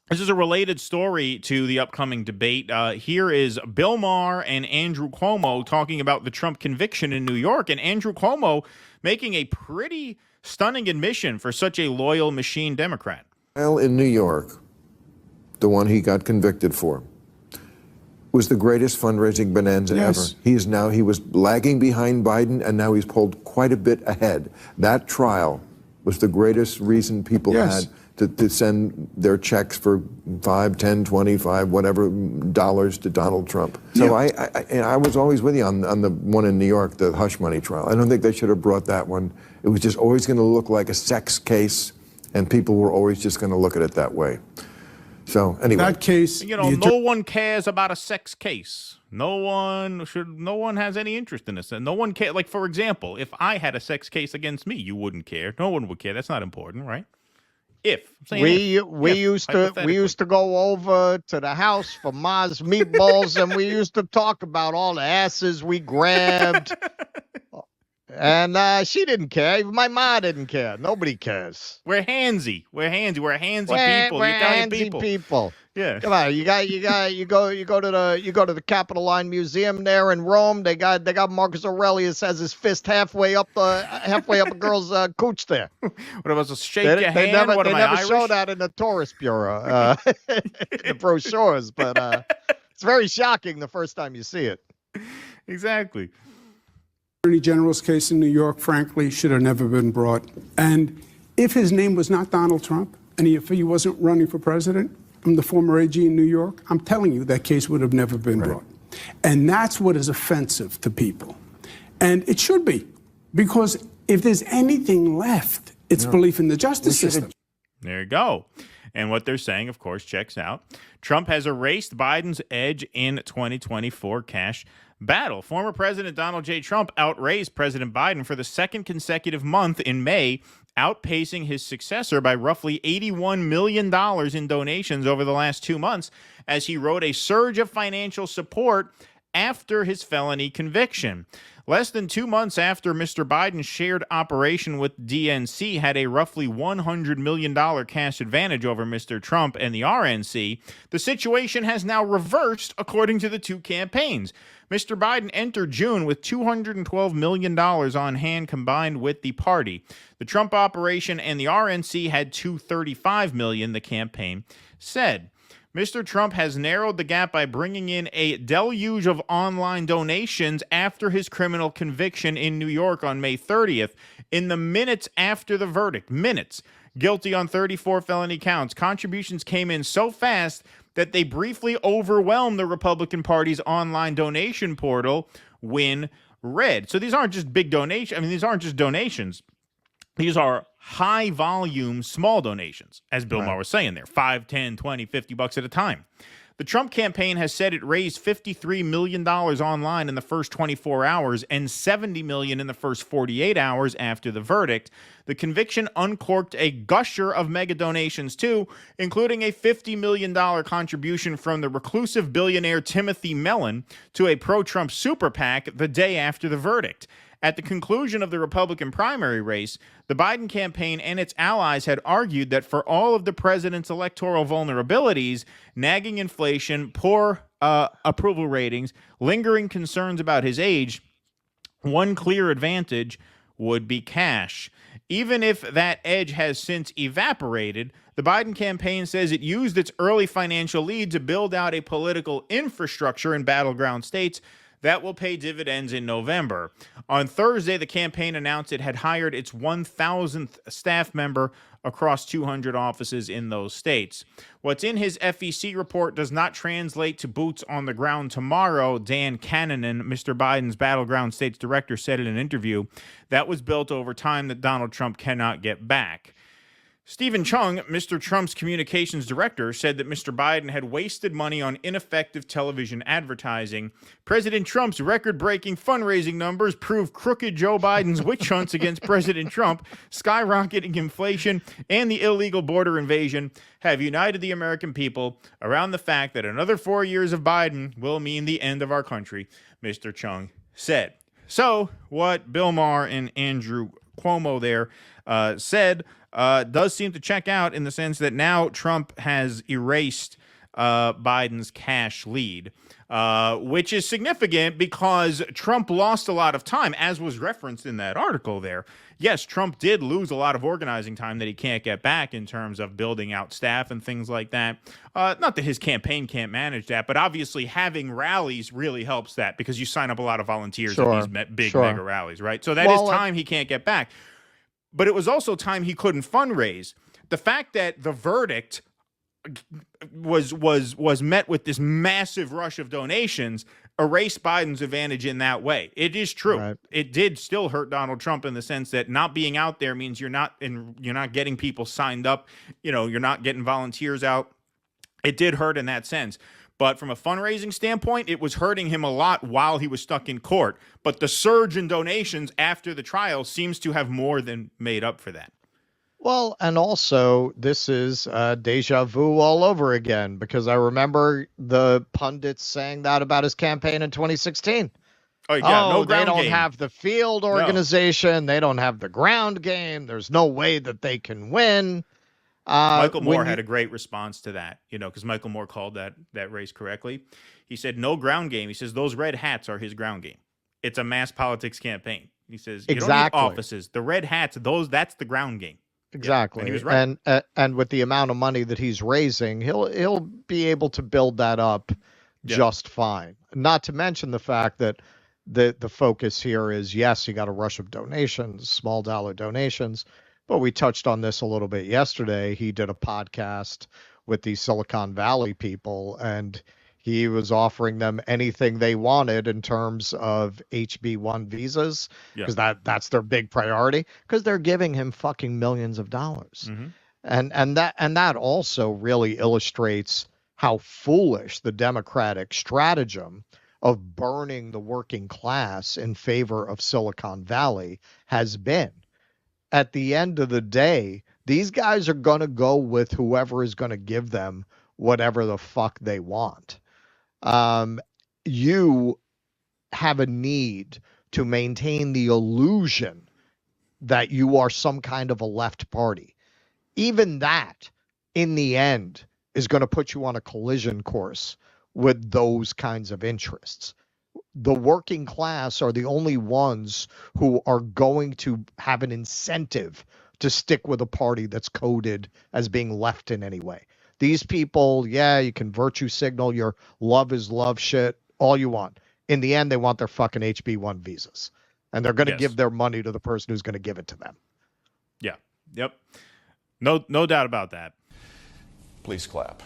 This is a related story to the upcoming debate. Here is Bill Maher and Andrew Cuomo talking about the Trump conviction in New York, and Andrew Cuomo making a pretty stunning admission for such a loyal machine Democrat. Well, in New York, the one he got convicted for, was the greatest fundraising bonanza ever. He was lagging behind Biden, and now he's pulled quite a bit ahead. That trial was the greatest reason people had to send their checks for 5, 10, 25, whatever dollars to Donald Trump. So I was always with you on the one in New York, the hush money trial. I don't think they should have brought that one. It was just always going to look like a sex case, and people were always just going to look at it that way. So anyway, that case, no one cares about a sex case. No one has any interest in this, and no one cares. Like, for example, if I had a sex case against me, you wouldn't care. No one would care. That's not important, right? We used to go over to the house for Ma's meatballs, and we used to talk about all the asses we grabbed. And she didn't care. Even my ma didn't care. Nobody cares. We're handsy. We're handsy people. We're Italian handsy people. Yeah. Come on, you go to the Capitol Line Museum there in Rome. They got Marcus Aurelius has his fist halfway up a girl's cooch there. What about to shake your hand? They never Irish? show that in the tourist bureau, the brochures, but it's very shocking the first time you see it. Exactly. Attorney General's case in New York, frankly, should have never been brought. And if his name was not Donald Trump, and if he wasn't running for president, I'm the former AG in New York, I'm telling you that case would have never been brought. And that's what is offensive to people. And it should be, because if there's anything left, it's belief in the justice system. There you go. And what they're saying, of course, checks out. Trump has erased Biden's edge in 2024 cash battle. Former President Donald J. Trump outraised President Biden for the second consecutive month in May, outpacing his successor by roughly $81 million in donations over the last 2 months, as he rode a surge of financial support after his felony conviction. Less than 2 months after Mr. Biden's shared operation with DNC had a roughly $100 million cash advantage over Mr. Trump and the RNC, the situation has now reversed according to the two campaigns. Mr. Biden entered June with $212 million on hand combined with the party. The Trump operation and the RNC had $235 million, the campaign said. Mr. Trump has narrowed the gap by bringing in a deluge of online donations after his criminal conviction in New York on May 30th. In the minutes after the verdict, guilty on 34 felony counts, contributions came in so fast that they briefly overwhelmed the Republican Party's online donation portal, WinRed. So these aren't just big donations. I mean, these aren't just donations. These are high volume, small donations, as Bill Maher was saying there, 5, 10, 20, 50 bucks at a time. The Trump campaign has said it raised $53 million online in the first 24 hours and $70 million in the first 48 hours after the verdict. The conviction uncorked a gusher of mega donations, too, including a $50 million contribution from the reclusive billionaire Timothy Mellon to a pro-Trump super PAC the day after the verdict. At the conclusion of the Republican primary race, the Biden campaign and its allies had argued that for all of the president's electoral vulnerabilities, nagging inflation, poor approval ratings, lingering concerns about his age, one clear advantage would be cash. Even if that edge has since evaporated, the Biden campaign says it used its early financial lead to build out a political infrastructure in battleground states that will pay dividends in November. On Thursday, the campaign announced it had hired its 1,000th staff member across 200 offices in those states. What's in his FEC report does not translate to boots on the ground tomorrow, Dan Cannonen, Mr. Biden's battleground states director, said in an interview. That was built over time that Donald Trump cannot get back. Stephen Chung, Mr. Trump's communications director, said that Mr. Biden had wasted money on ineffective television advertising. President Trump's record-breaking fundraising numbers prove crooked Joe Biden's witch hunts against President Trump, skyrocketing inflation, and the illegal border invasion have united the American people around the fact that another 4 years of Biden will mean the end of our country, Mr. Chung said. So, what Bill Maher and Andrew Cuomo there said does seem to check out in the sense that now Trump has erased Biden's cash lead, which is significant because Trump lost a lot of time, as was referenced in that article there. Yes, Trump did lose a lot of organizing time that he can't get back in terms of building out staff and things like that. Not that his campaign can't manage that, but obviously having rallies really helps that because you sign up a lot of volunteers at these big mega rallies, right? So that is time he can't get back. But it was also time he couldn't fundraise. The fact that the verdict was met with this massive rush of donations erased Biden's advantage in that way. It is true. Right. It did still hurt Donald Trump in the sense that not being out there means you're not getting people signed up. You're not getting volunteers out. It did hurt in that sense. But from a fundraising standpoint, it was hurting him a lot while he was stuck in court. But the surge in donations after the trial seems to have more than made up for that. Well, and also this is deja vu all over again, because I remember the pundits saying that about his campaign in 2016. Oh, yeah, no ground they don't game. have the field organization. No. They don't have the ground game. There's no way that they can win. Michael Moore had a great response to that, because Michael Moore called that race correctly. He said, no ground game. He says, those red hats are his ground game. It's a mass politics campaign. He says, you don't need offices. The red hats, that's the ground game. Exactly. Yeah, and he was right. And with the amount of money that he's raising, he'll be able to build that up just fine. Not to mention the fact that the focus here is, yes, you got a rush of donations, small dollar donations, but we touched on this a little bit yesterday. He did a podcast with the Silicon Valley people, and he was offering them anything they wanted in terms of HB1 visas, because that's their big priority, because they're giving him fucking millions of dollars. Mm-hmm. And that also really illustrates how foolish the Democratic stratagem of burning the working class in favor of Silicon Valley has been. At the end of the day, these guys are going to go with whoever is going to give them whatever the fuck they want. You have a need to maintain the illusion that you are some kind of a left party. Even that, in the end, is going to put you on a collision course with those kinds of interests. The working class are the only ones who are going to have an incentive to stick with a party that's coded as being left in any way. These people, you can virtue signal your love is love shit all you want. In the end, they want their fucking HB1 visas. And they're going to give their money to the person who's going to give it to them. Yeah. Yep. No doubt about that. Please clap.